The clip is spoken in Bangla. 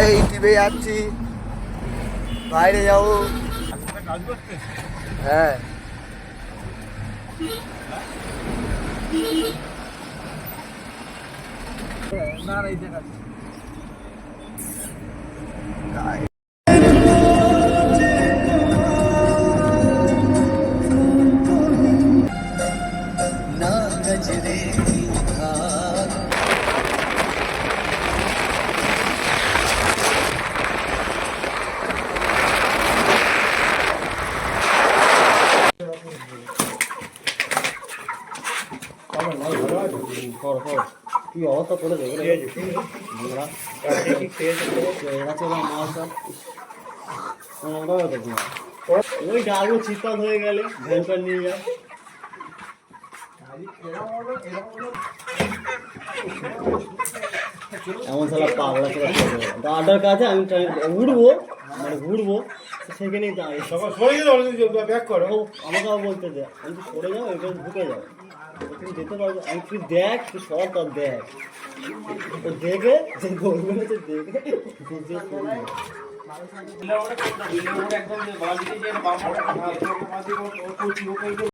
এই টিপে যাচ্ছি, বাইরে যাবো। হ্যাঁ না এই দেখা কি অবস্থা করে দেবে ওই ডালও চিৎপাত হয়ে গেলে ভ্যানটা নিয়ে যায়। এমন সালা পাগলা দাদার কাছে আমি উঠবো, মানে ঘুরবো, সেখানে ব্যাক করো আমাকে বলতে দে, আমি সরে যাও, এখানে ঢুকে যাও, তুমি যেতে পারবো। আমি তুই দেখ, তুই সব তার দেখ, ও দেখে দেখে